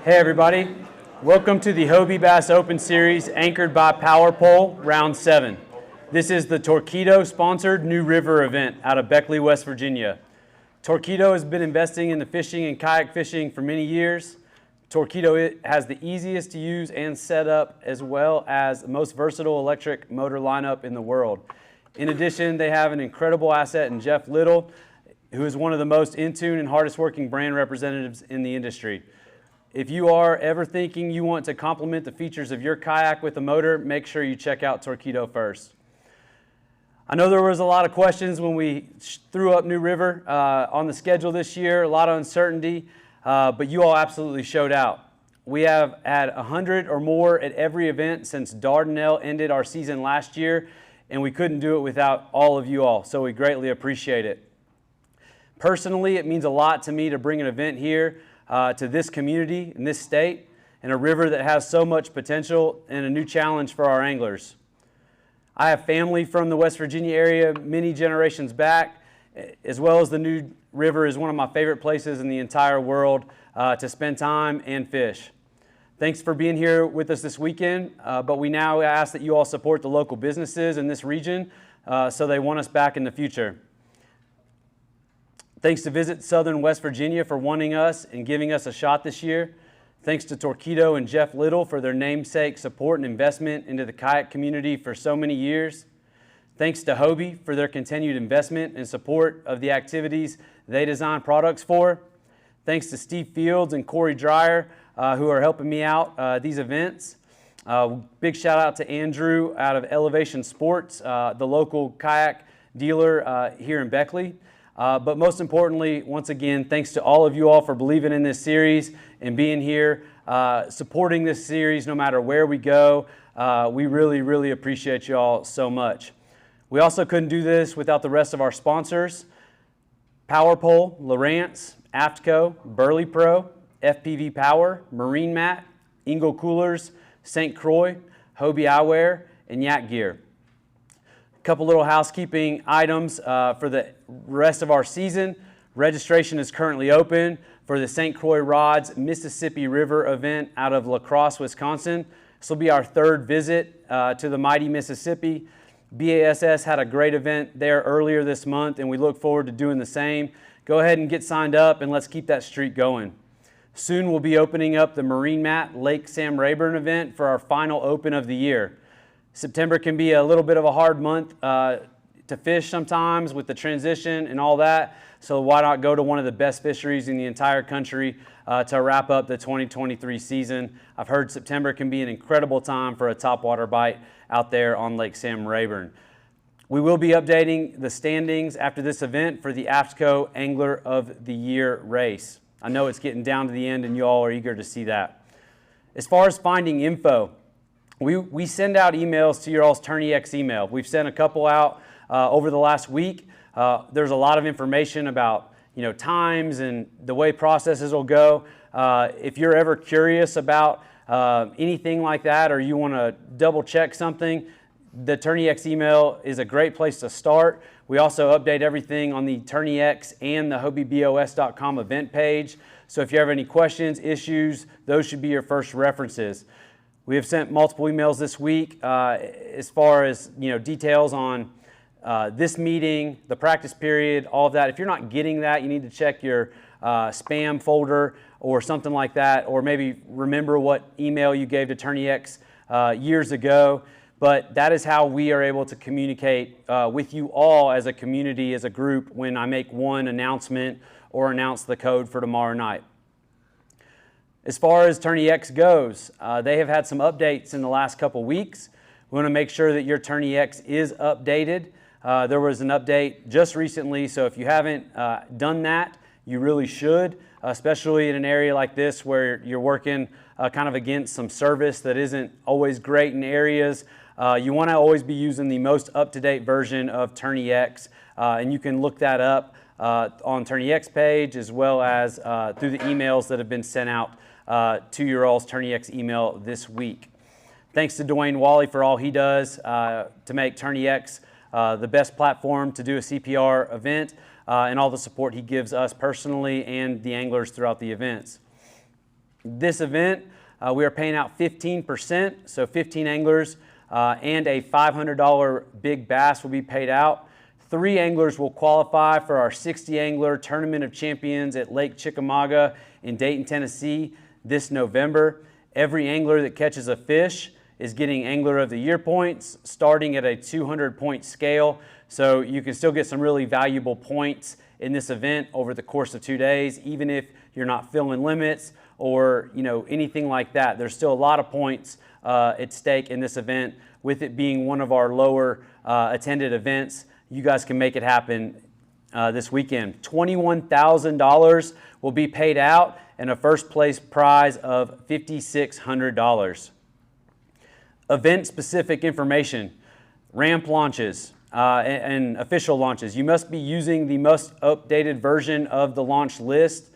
Hey everybody, welcome to the Hobie Bass Open Series anchored by Power Pole Round 7. This is the Torqeedo sponsored New River event out of Beckley, West Virginia. Torqeedo has been investing in the fishing and kayak fishing for many years. Torqeedo has the easiest to use and set up as well as the most versatile electric motor lineup in the world. In addition, they have an incredible asset in Jeff Little, who is one of the most in tune and hardest working brand representatives in the industry. If you are ever thinking you want to complement the features of your kayak with a motor, make sure you check out Torqeedo first. I know there was a lot of questions when we threw up New River on the schedule this year, a lot of uncertainty, but you all absolutely showed out. We have had 100 or more at every event since Dardanelle ended our season last year, and we couldn't do it without all of you all, so we greatly appreciate it. Personally, it means a lot to me to bring an event here to this community in this state, and a river that has so much potential and a new challenge for our anglers. I have family from the West Virginia area many generations back, as well as the New River is one of my favorite places in the entire world to spend time and fish. Thanks for being here with us this weekend, but we now ask that you all support the local businesses in this region so they want us back in the future. Thanks to Visit Southern West Virginia for wanting us and giving us a shot this year. Thanks to Torqeedo and Jeff Little for their namesake support and investment into the kayak community for so many years. Thanks to Hobie for their continued investment and support of the activities they design products for. Thanks to Steve Fields and Corey Dreyer who are helping me out these events. Big shout out to Andrew out of Elevation Sports, the local kayak dealer here in Beckley. But most importantly, once again, thanks to all of you all for believing in this series and being here, supporting this series no matter where we go. We really appreciate you all so much. We also couldn't do this without the rest of our sponsors: Power Pole, Lowrance, Aftco, Burley Pro, FPV Power, Marine Mat, Ingo Coolers, St. Croix, Hobie Eyewear, and Yak Gear. Couple little housekeeping items for the rest of our season. Registration is currently open for the St. Croix Rods Mississippi River event out of La Crosse, Wisconsin. This will be our third visit to the mighty Mississippi. BASS had a great event there earlier this month, and we look forward to doing the same. Go ahead and get signed up, and let's keep that streak going. Soon we'll be opening up the Marine Mat Lake Sam Rayburn event for our final open of the year. September can be a little bit of a hard month to fish sometimes with the transition and all that, so why not go to one of the best fisheries in the entire country to wrap up the 2023 season. I've heard September can be an incredible time for a topwater bite out there on Lake Sam Rayburn. We will be updating the standings after this event for the Aftco Angler of the Year race. I know it's getting down to the end and you all are eager to see that. As far as finding info, we send out emails to your all's TurnEX email. We've sent a couple out over the last week. There's a lot of information about times and the way processes will go. If you're ever curious about anything like that, or you want to double check something, the TurnEX email is a great place to start. We also update everything on the TurnEX and the HobieBOS.com event page. So if you have any questions, issues, those should be your first references. We have sent multiple emails this week as far as details on this meeting, the practice period, all of that. If you're not getting that, you need to check your spam folder or something like that, or maybe remember what email you gave to TurnEX years ago. But that is how we are able to communicate with you all as a community, as a group, when I make one announcement or announce the code for tomorrow night. As far as TurnEX goes, they have had some updates in the last couple weeks. We want to make sure that your TurnEX is updated. There was an update just recently, so if you haven't done that, you really should, especially in an area like this where you're working kind of against some service that isn't always great in areas. You want to always be using the most up-to-date version of TurnEX, and you can look that up on TurnEX page as well as through the emails that have been sent out to your all's TurnEX email this week. Thanks to Dwayne Wally for all he does to make TurnEX the best platform to do a CPR event and all the support he gives us personally and the anglers throughout the events. This event, we are paying out 15%, so 15 anglers and a $500 big bass will be paid out. 3 anglers will qualify for our 60 angler Tournament of Champions at Lake Chickamauga in Dayton, Tennessee this November. Every angler that catches a fish is getting Angler of the Year points, starting at a 200-point scale. So you can still get some really valuable points in this event over the course of 2 days, even if you're not filling limits or anything like that. There's still a lot of points at stake in this event. With it being one of our lower attended events, you guys can make it happen this weekend. $21,000 will be paid out and a first place prize of $5,600. Event-specific information, ramp launches and official launches. You must be using the most updated version of the launch list.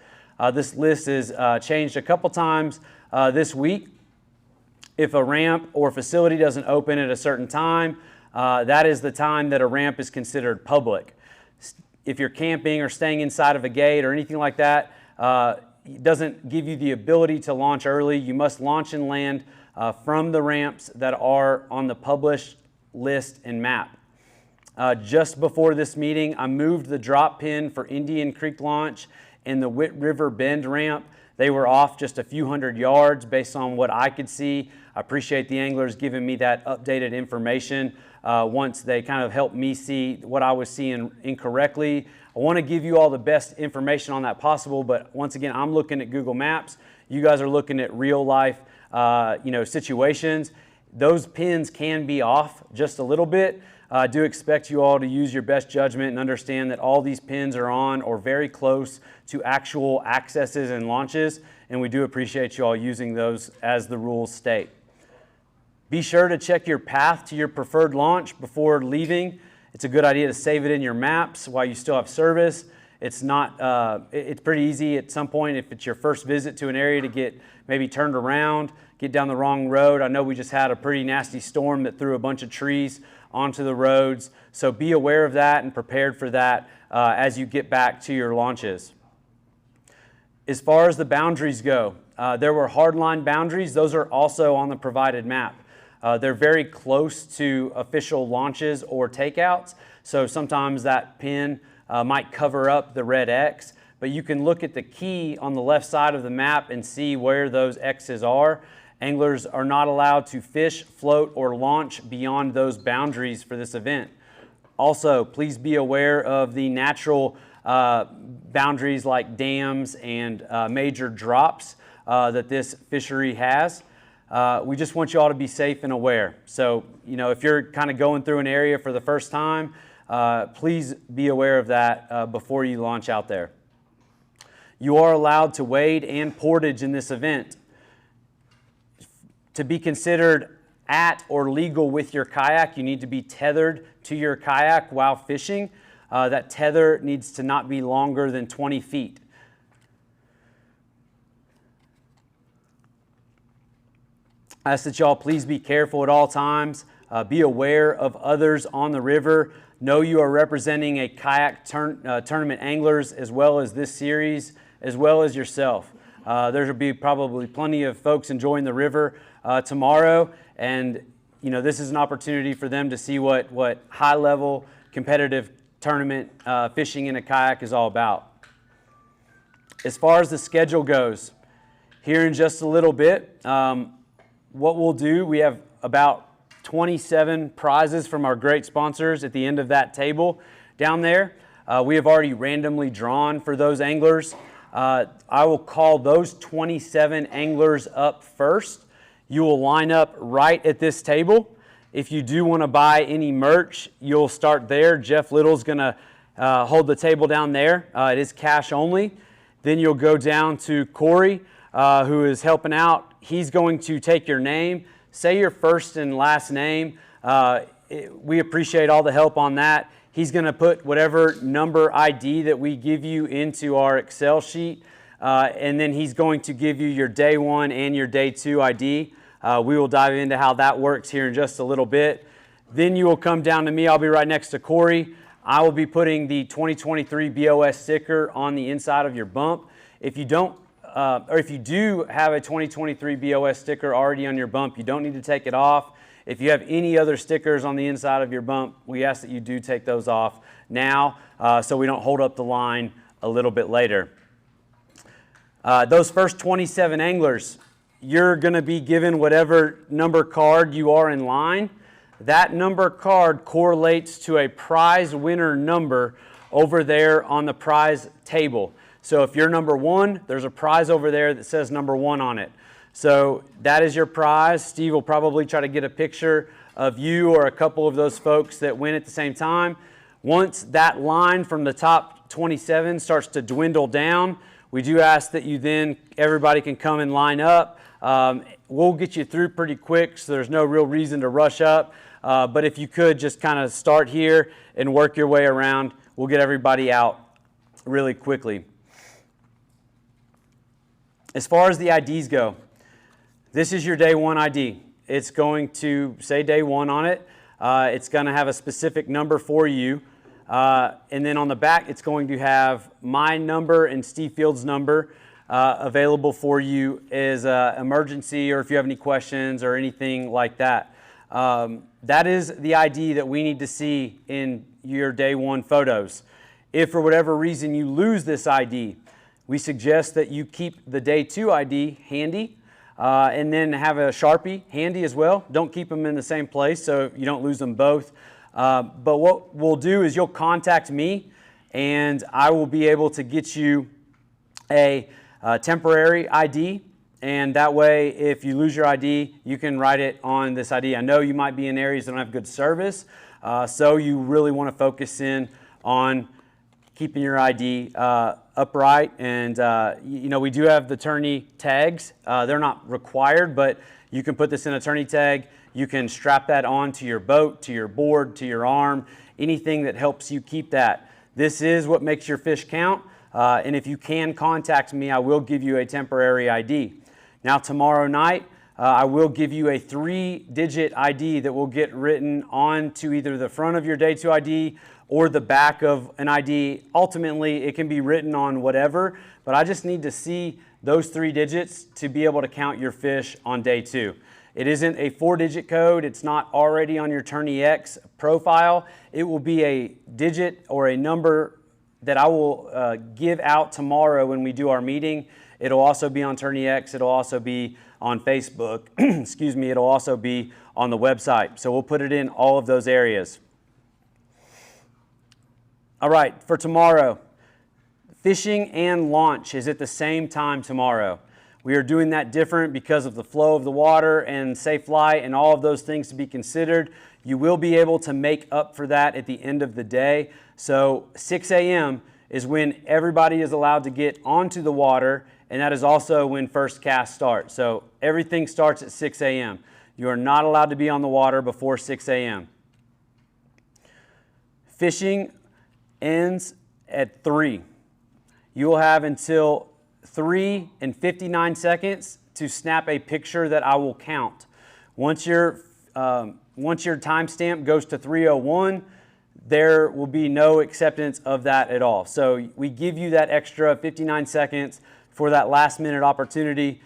This list is changed a couple times this week. If a ramp or facility doesn't open at a certain time, that is the time that a ramp is considered public. If you're camping or staying inside of a gate or anything like that, it doesn't give you the ability to launch early. You must launch and land from the ramps that are on the published list and map. Just before this meeting, I moved the drop pin for Indian Creek launch and the Whit River Bend ramp. They were off just a few hundred yards based on what I could see. I appreciate the anglers giving me that updated information once they kind of helped me see what I was seeing incorrectly. I want to give you all the best information on that possible, but once again, I'm looking at Google Maps. You guys are looking at real life situations. Those pins can be off just a little bit. I do expect you all to use your best judgment and understand that all these pins are on or very close to actual accesses and launches, and we do appreciate you all using those as the rules state. Be sure to check your path to your preferred launch before leaving. It's a good idea to save it in your maps while you still have service. It's pretty easy at some point if it's your first visit to an area to get maybe turned around, get down the wrong road. I know we just had a pretty nasty storm that threw a bunch of trees onto the roads. So be aware of that and prepared for that as you get back to your launches. As far as the boundaries go, there were hardline boundaries. Those are also on the provided map. They're very close to official launches or takeouts. So sometimes that pin might cover up the red X, but you can look at the key on the left side of the map and see where those X's are. Anglers are not allowed to fish, float, or launch beyond those boundaries for this event. Also, please be aware of the natural boundaries like dams and major drops that this fishery has. We just want you all to be safe and aware. So, if you're kind of going through an area for the first time, please be aware of that before you launch out there. You are allowed to wade and portage in this event. To be considered at or legal with your kayak, you need to be tethered to your kayak while fishing. That tether needs to not be longer than 20 feet. I ask that y'all please be careful at all times. Be aware of others on the river. Know you are representing a kayak tournament anglers as well as this series, as well as yourself. There will be probably plenty of folks enjoying the river tomorrow, and this is an opportunity for them to see what high-level competitive tournament fishing in a kayak is all about. As far as the schedule goes, here in just a little bit, what we'll do, we have about 27 prizes from our great sponsors at the end of that table down there. We have already randomly drawn for those anglers. I will call those 27 anglers up first. You will line up right at this table. If you do want to buy any merch, you'll start there. Jeff Little's going to hold the table down there. It is cash only. Then you'll go down to Corey, who is helping out. He's going to take your name, say your first and last name. We appreciate all the help on that. He's going to put whatever number ID that we give you into our Excel sheet, and then he's going to give you your day 1 and your day 2 ID. We will dive into how that works here in just a little bit. Then you will come down to me. I'll be right next to Corey. I will be putting the 2023 BOS sticker on the inside of your bump. If you don't or if you do have a 2023 BOS sticker already on your bump, you don't need to take it off. If you have any other stickers on the inside of your bump, we ask that you do take those off now so we don't hold up the line a little bit later. Those first 27 anglers, you're going to be given whatever number card you are in line. That number card correlates to a prize winner number over there on the prize table. So if you're number 1, there's a prize over there that says number 1 on it. So that is your prize. Steve will probably try to get a picture of you or a couple of those folks that win at the same time. Once that line from the top 27 starts to dwindle down, we do ask that you then, everybody can come and line up. We'll get you through pretty quick, so there's no real reason to rush up. But if you could just kind of start here and work your way around, we'll get everybody out really quickly. As far as the IDs go, this is your day 1 ID. It's going to say day 1 on it. It's going to have a specific number for you. And then on the back, it's going to have my number and Steve Field's number available for you as emergency or if you have any questions or anything like that. That is the ID that we need to see in your day 1 photos. If for whatever reason you lose this ID, we suggest that you keep the day 2 ID handy and then have a Sharpie handy as well. Don't keep them in the same place so you don't lose them both. But what we'll do is you'll contact me and I will be able to get you a temporary ID. And that way, if you lose your ID, you can write it on this ID. I know you might be in areas that don't have good service, so you really want to focus in on keeping your ID upright. And you know, we do have the tourney tags. They're not required, but you can put this in a tourney tag. You can strap that on to your boat, to your board, to your arm, anything that helps you keep that. This is what makes your fish count. And if you can contact me, I will give you a temporary ID. Now tomorrow night, I will give you a 3-digit ID that will get written onto either the front of your day 2 ID or the back of an ID. Ultimately, it can be written on whatever, but I just need to see those 3 digits to be able to count your fish on day 2. It isn't a 4-digit code. It's not already on your Tourney X profile. It will be a digit or a number that I will give out tomorrow when we do our meeting. It'll also be on Tourney X. It'll also be on Facebook. Excuse me. It'll also be on the website. So we'll put it in all of those areas. All right, for tomorrow, fishing and launch is at the same time tomorrow. We are doing that different because of the flow of the water and safe flight and all of those things to be considered. You will be able to make up for that at the end of the day. So 6 a.m. is when everybody is allowed to get onto the water, and that is also when first cast starts. So everything starts at 6 a.m. You are not allowed to be on the water before 6 a.m. Fishing ends at 3. You will have until 3 and 59 seconds to snap a picture that I will count. Once your timestamp goes to 3:01, there will be no acceptance of that at all. So we give you that extra 59 seconds for that last minute opportunity.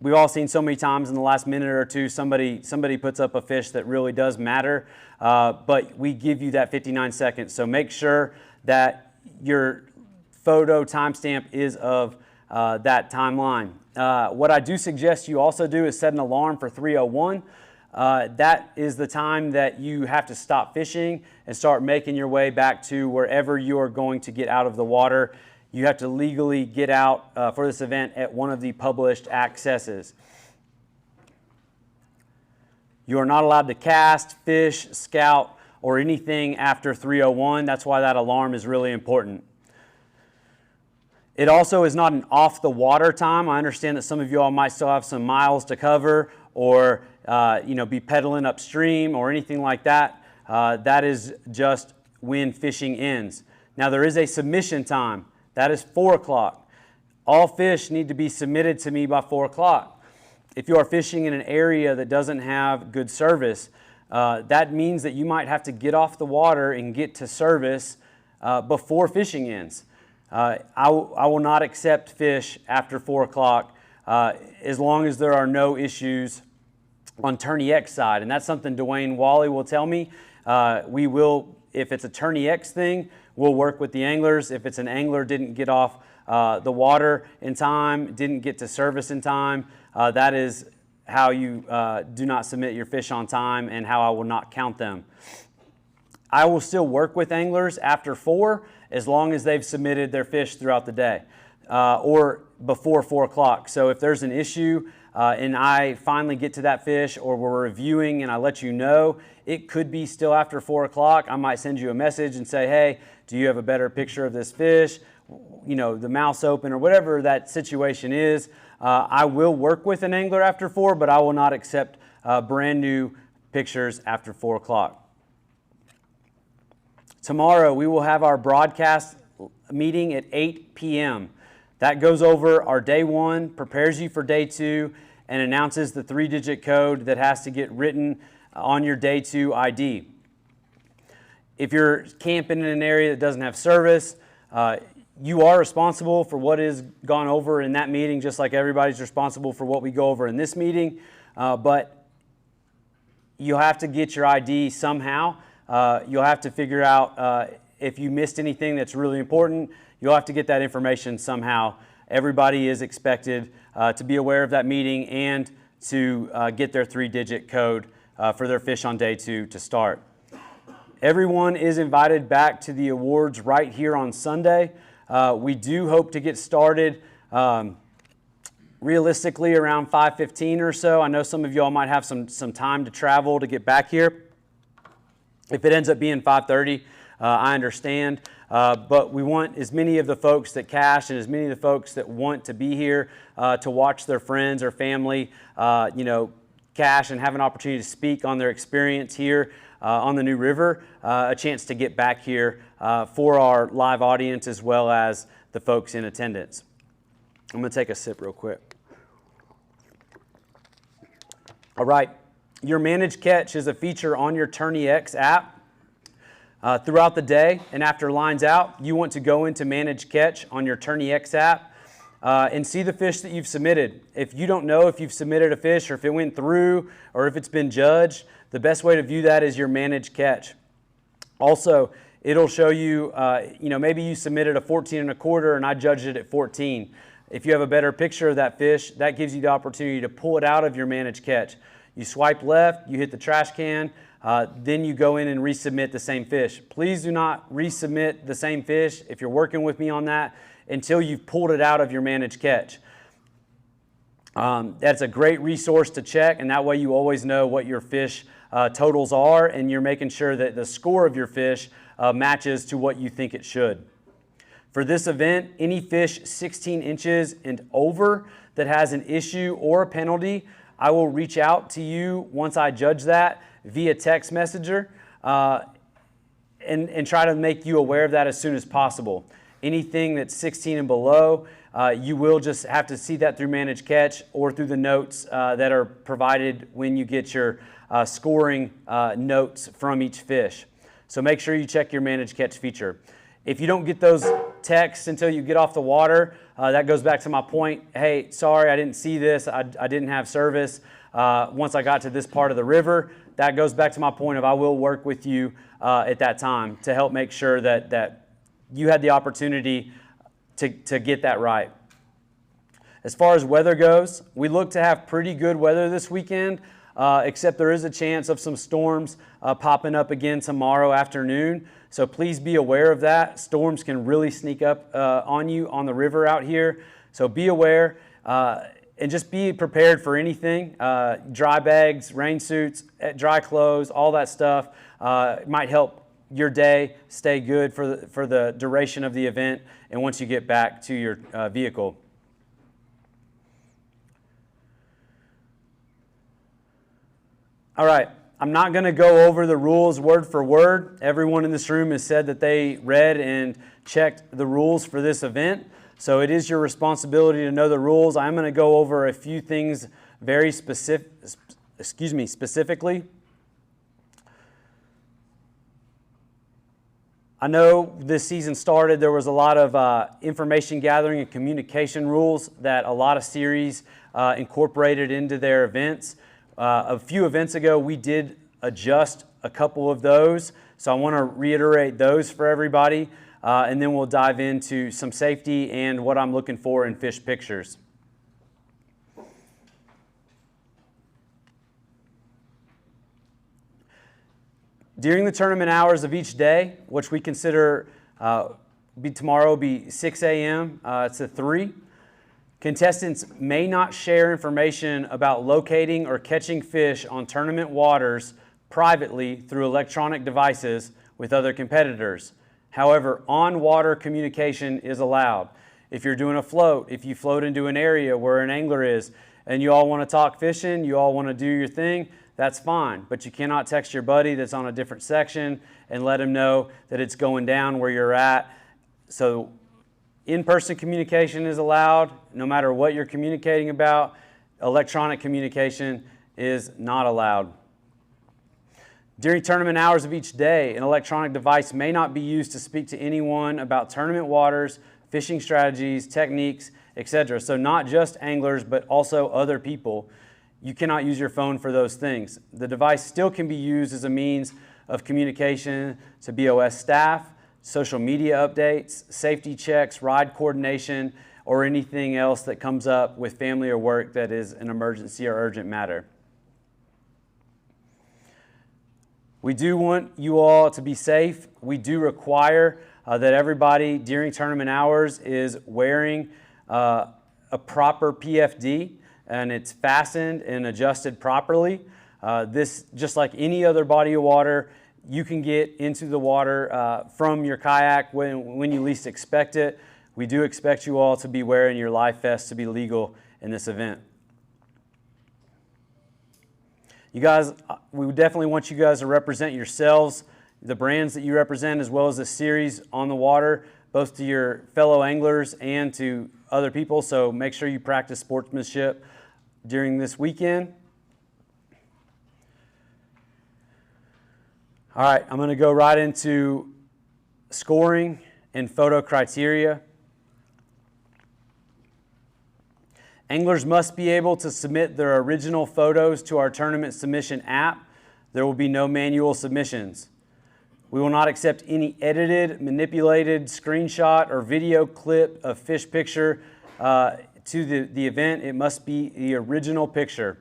We've all seen so many times in the last minute or two, somebody puts up a fish that really does matter, but we give you that 59 seconds. So make sure that your photo timestamp is of that timeline. What I do suggest you also do is set an alarm for 3:01. That is the time that you have to stop fishing and start making your way back to wherever you are going to get out of the water. You have to legally get out for this event at one of the published accesses. You are not allowed to cast, fish, scout, or anything after 3:01. That's why that alarm is really important. It also is not an off-the-water time. I understand that some of you all might still have some miles to cover or be pedaling upstream or anything like that. That is just when fishing ends. Now, there is a submission time. That is 4 o'clock. All fish need to be submitted to me by 4 o'clock. If you are fishing in an area that doesn't have good service, that means that you might have to get off the water and get to service before fishing ends. I will not accept fish after 4 o'clock as long as there are no issues on Tourney X side. And that's something Dwayne Wally will tell me. We will, if it's a Tourney X thing, we'll work with the anglers. If it's an angler didn't get off the water in time, didn't get to service in time, that is how you do not submit your fish on time and how I will not count them. I will still work with anglers after 4 as long as they've submitted their fish throughout the day or before 4 o'clock. So if there's an issue and I finally get to that fish, or we're reviewing and I let you know, it could be still after 4 o'clock. I might send you a message and say, hey, do you have a better picture of this fish? You know, the mouth's open, or whatever that situation is. I will work with an angler after 4, but I will not accept brand new pictures after 4 o'clock. Tomorrow we will have our broadcast meeting at 8 p.m. That goes over our day 1, prepares you for day 2, and announces the 3-digit code that has to get written on your day 2 ID. If you're camping in an area that doesn't have service, you are responsible for what is gone over in that meeting, just like everybody's responsible for what we go over in this meeting. But you'll have to get your ID somehow. You'll have to figure out if you missed anything that's really important. You'll have to get that information somehow. Everybody is expected to be aware of that meeting and to get their 3-digit code for their fish on day 2 to start. Everyone is invited back to the awards right here on Sunday. We do hope to get started realistically around 5:15 or so. I know some of y'all might have some time to travel to get back here. If it ends up being 5:30, I understand. But we want as many of the folks that cash and as many of the folks that want to be here to watch their friends or family, cash and have an opportunity to speak on their experience here on the New River, a chance to get back here for our live audience as well as the folks in attendance. I'm going to take a sip real quick. All right. Your Managed Catch is a feature on your Tourney X app. Throughout the day and after lines out, you want to go into Managed Catch on your Tourney X app and see the fish that you've submitted. If you don't know if you've submitted a fish or if it went through or if it's been judged, the best way to view that is your Managed Catch. Also, it'll show you, maybe you submitted a 14 1/4 and I judged it at 14. If you have a better picture of that fish, that gives you the opportunity to pull it out of your Managed Catch. You swipe left, you hit the trash can, then you go in and resubmit the same fish. Please do not resubmit the same fish if you're working with me on that until you've pulled it out of your Managed Catch. That's a great resource to check, and that way you always know what your fish totals are, and you're making sure that the score of your fish matches to what you think it should. For this event, any fish 16 inches and over that has an issue or a penalty, I will reach out to you once I judge that via text messenger and try to make you aware of that as soon as possible. Anything that's 16 and below, you will just have to see that through Managed Catch or through the notes that are provided when you get your scoring notes from each fish. So make sure you check your Managed Catch feature. If you don't get those texts until you get off the water, that goes back to my point. Hey, sorry, I didn't see this. I didn't have service once I got to this part of the river. That goes back to my point of I will work with you at that time to help make sure that you had the opportunity to get that right. As far as weather goes, we look to have pretty good weather this weekend, except there is a chance of some storms popping up again tomorrow afternoon. So please be aware of that. Storms can really sneak up on you on the river out here. So be aware and just be prepared for anything. Dry bags, rain suits, dry clothes, all that stuff might help your day stay good for the duration of the event and once you get back to your vehicle. All right. I'm not going to go over the rules word for word. Everyone in this room has said that they read and checked the rules for this event. So it is your responsibility to know the rules. I'm going to go over a few things very specifically. I know this season started, there was a lot of information gathering and communication rules that a lot of series incorporated into their events. A few events ago, we did adjust a couple of those, so I want to reiterate those for everybody, and then we'll dive into some safety and what I'm looking for in fish pictures. During the tournament hours of each day, which we consider tomorrow be 6 a.m. To 3, contestants may not share information about locating or catching fish on tournament waters privately through electronic devices with other competitors. However, on-water communication is allowed. If you're doing a float, if you float into an area where an angler is, and you all want to talk fishing, you all want to do your thing, that's fine, but you cannot text your buddy that's on a different section and let him know that it's going down where you're at. So in-person communication is allowed, no matter what you're communicating about. Electronic communication is not allowed. During tournament hours of each day, an electronic device may not be used to speak to anyone about tournament waters, fishing strategies, techniques, etc. So not just anglers, but also other people. You cannot use your phone for those things. The device still can be used as a means of communication to BOS staff, social media updates, safety checks, ride coordination, or anything else that comes up with family or work that is an emergency or urgent matter. We do want you all to be safe. We do require that everybody during tournament hours is wearing a proper PFD, and it's fastened and adjusted properly. This, just like any other body of water, you can get into the water from your kayak when you least expect it. We do expect you all to be wearing your life vest to be legal in this event. You guys, we definitely want you guys to represent yourselves, the brands that you represent, as well as the series on the water, both to your fellow anglers and to other people. So make sure you practice sportsmanship during this weekend. All right, I'm going to go right into scoring and photo criteria. Anglers must be able to submit their original photos to our tournament submission app. There will be no manual submissions. We will not accept any edited, manipulated screenshot or video clip of fish picture to the event. It must be the original picture.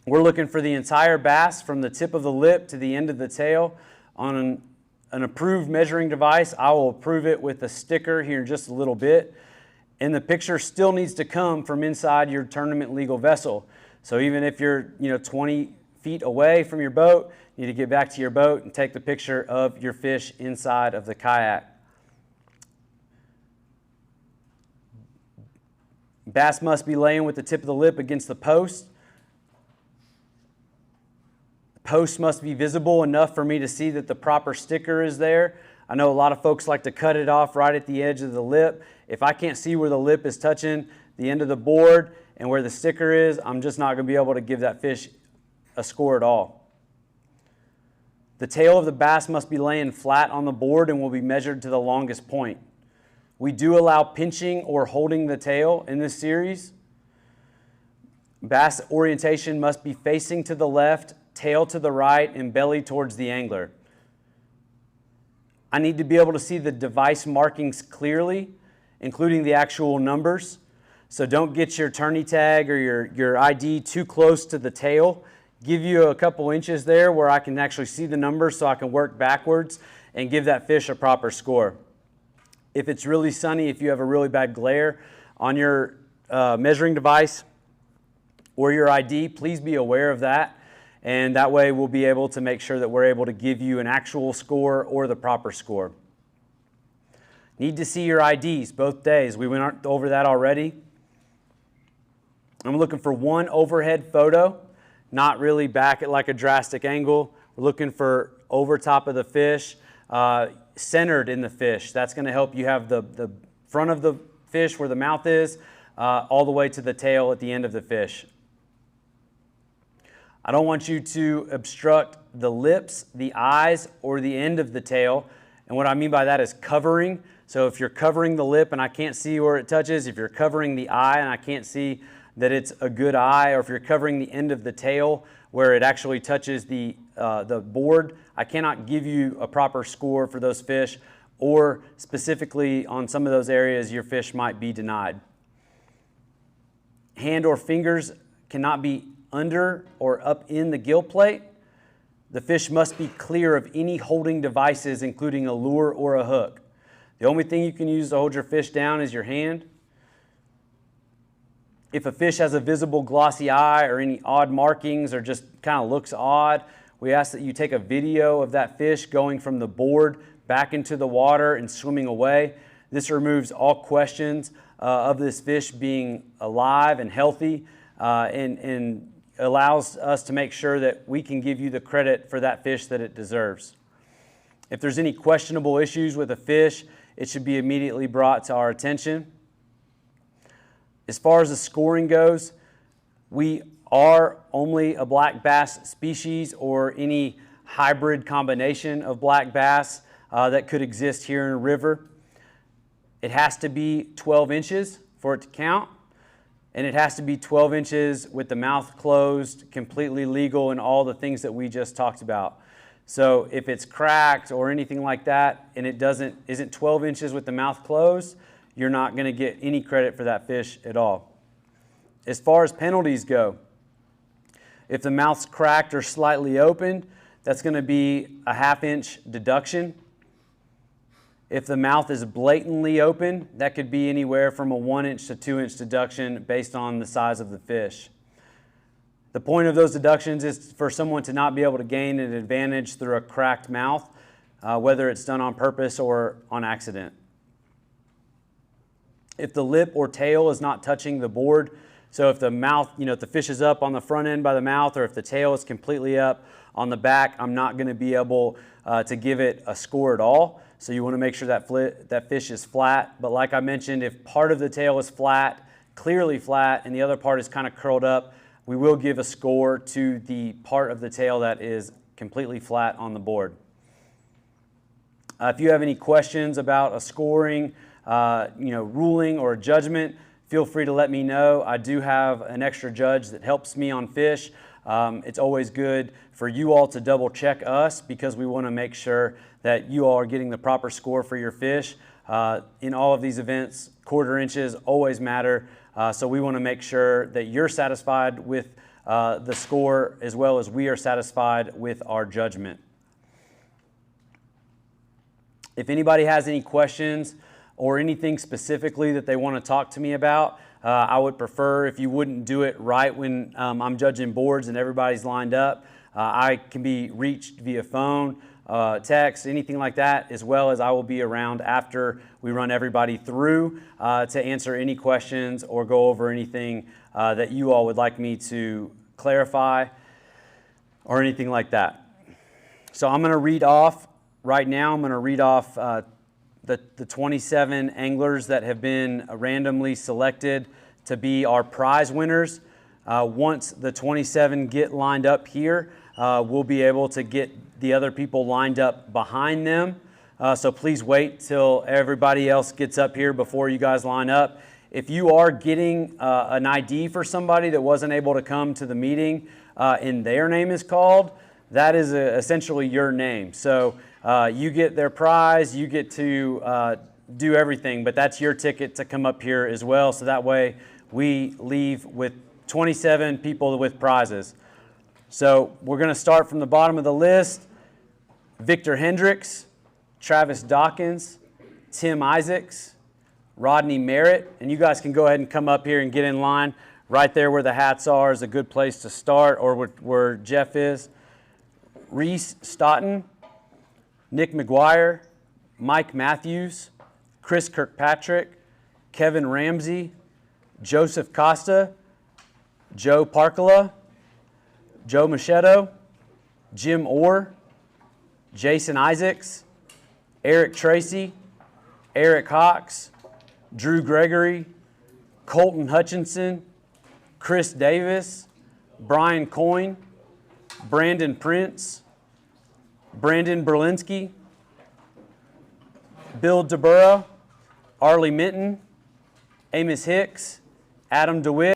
We're looking for the entire bass from the tip of the lip to the end of the tail. On an approved measuring device, I will approve it with a sticker here in just a little bit. And the picture still needs to come from inside your tournament legal vessel. So even if you're 20 feet away from your boat, you need to get back to your boat and take the picture of your fish inside of the kayak. Bass must be laying with the tip of the lip against the post. The post must be visible enough for me to see that the proper sticker is there. I know a lot of folks like to cut it off right at the edge of the lip. If I can't see where the lip is touching the end of the board and where the sticker is, I'm just not going to be able to give that fish a score at all. The tail of the bass must be laying flat on the board and will be measured to the longest point. We do allow pinching or holding the tail in this series. Bass orientation must be facing to the left, tail to the right, and belly towards the angler. I need to be able to see the device markings clearly, including the actual numbers. So don't get your tourney tag or your ID too close to the tail. Give you a couple inches there where I can actually see the numbers so I can work backwards and give that fish a proper score. If it's really sunny, if you have a really bad glare on your measuring device or your ID, please be aware of that. And that way we'll be able to make sure that we're able to give you an actual score or the proper score. Need to see your IDs both days. We went over that already. I'm looking for one overhead photo, not really back at like a drastic angle. We're looking for over top of the fish, centered in the fish. That's going to help you have the front of the fish where the mouth is, all the way to the tail at the end of the fish. I don't want you to obstruct the lips, the eyes, or the end of the tail. And what I mean by that is covering. So if you're covering the lip and I can't see where it touches, if you're covering the eye and I can't see that it's a good eye, or if you're covering the end of the tail where it actually touches the board, I cannot give you a proper score for those fish, or specifically on some of those areas your fish might be denied. Hand or fingers cannot be under or up in the gill plate. The fish must be clear of any holding devices, including a lure or a hook. The only thing you can use to hold your fish down is your hand. If a fish has a visible glossy eye or any odd markings or just kind of looks odd, we ask that you take a video of that fish going from the board back into the water and swimming away. This removes all questions of this fish being alive and healthy, and allows us to make sure that we can give you the credit for that fish that it deserves. If there's any questionable issues with a fish, it should be immediately brought to our attention. As far as the scoring goes, we are only a black bass species or any hybrid combination of black bass that could exist here in a river. It has to be 12 inches for it to count, and it has to be 12 inches with the mouth closed, completely legal, and all the things that we just talked about. So if it's cracked or anything like that and it isn't 12 inches with the mouth closed, you're not going to get any credit for that fish at all. As far as penalties go, if the mouth's cracked or slightly opened, that's going to be a 1/2 inch deduction. If the mouth is blatantly open, that could be anywhere from a 1 inch to 2 inch deduction based on the size of the fish. The point of those deductions is for someone to not be able to gain an advantage through a cracked mouth, whether it's done on purpose or on accident. If the lip or tail is not touching the board, so if the mouth, if the fish is up on the front end by the mouth, or if the tail is completely up on the back, I'm not going to be able to give it a score at all. So you want to make sure that fish is flat. But like I mentioned, if part of the tail is flat, clearly flat, and the other part is kind of curled up, we will give a score to the part of the tail that is completely flat on the board. If you have any questions about a scoring, ruling or a judgment, feel free to let me know. I do have an extra judge that helps me on fish. It's always good for you all to double check us because we want to make sure that you all are getting the proper score for your fish. In all of these events, 1/4 inches always matter. So we want to make sure that you're satisfied with the score as well as we are satisfied with our judgment. If anybody has any questions or anything specifically that they want to talk to me about, I would prefer if you wouldn't do it right when I'm judging boards and everybody's lined up. I can be reached via phone, text, anything like that, as well as I will be around after we run everybody through to answer any questions or go over anything that you all would like me to clarify or anything like that. So I'm going to read off right now. I'm going to read off the 27 anglers that have been randomly selected to be our prize winners. Once the 27 get lined up here, we'll be able to get the other people lined up behind them. So please wait till everybody else gets up here before you guys line up. If you are getting an ID for somebody that wasn't able to come to the meeting and their name is called, that is essentially your name. So you get their prize, you get to do everything, but that's your ticket to come up here as well. So that way we leave with 27 people with prizes. So we're going to start from the bottom of the list. Victor Hendricks, Travis Dawkins, Tim Isaacs, Rodney Merritt, and you guys can go ahead and come up here and get in line. Right there where the hats are is a good place to start, or where Jeff is. Reese Stoughton, Nick McGuire, Mike Matthews, Chris Kirkpatrick, Kevin Ramsey, Joseph Costa, Joe Parkala, Joe Machado, Jim Orr, Jason Isaacs, Eric Tracy, Eric Hawks, Drew Gregory, Colton Hutchinson, Chris Davis, Brian Coyne, Brandon Prince, Brandon Berlinski, Bill DeBurra, Arlie Minton, Amos Hicks, Adam DeWitt,